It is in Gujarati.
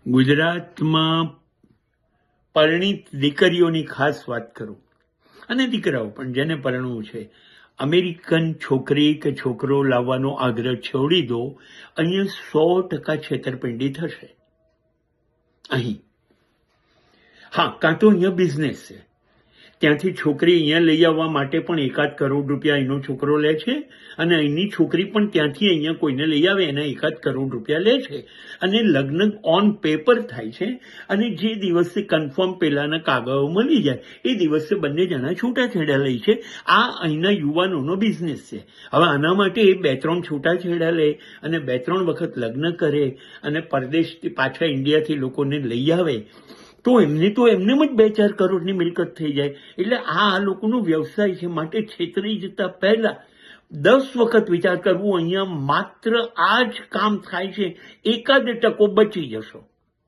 ગુજરાતમાં પરિણીત દીકરીઓની ખાસ વાત કરું, અને દીકરાઓ પણ જેને પરણવું છે, અમેરિકન છોકરી કે છોકરો લાવવાનો આગ્રહ છોડી દો. અહીંયા 100% છેતરપિંડી થશે. અહીં હા, કાં તો અહીંયા બિઝનેસ છે, ત્યાંથી છોકરી અહીંયા લઈ આવવા માટે પણ 1-8 કરોડ રૂપિયા એનો છોકરો લે છે, અને અહીંની છોકરી પણ ત્યાંથી અહીંયા કોઈને લઈ આવે એના 1-8 કરોડ રૂપિયા લે છે, અને લગ્ન ઓન પેપર થાય છે, અને જે દિવસે કન્ફર્મ પેલાના કાગળો મળી જાય એ દિવસે બંને જણા છૂટાછેડા લે છે. આ અહીંના યુવાનોનો બિઝનેસ છે. હવે આના માટે 2-3 છૂટાછેડા લે અને 2-3 વખત લગ્ન કરે અને પરદેશથી પાછા ઇન્ડિયાથી લોકોને લઈ આવે તો એમને જ 2-4 કરોડની મિલકત થઈ જાય. એટલે આ લોકોનો વ્યવસાય છે. માટે છેતરી જતા પહેલા 10 વખત વિચાર કરવું. અહીંયા માત્ર આ જ કામ થાય છે, 1% બચી જશો.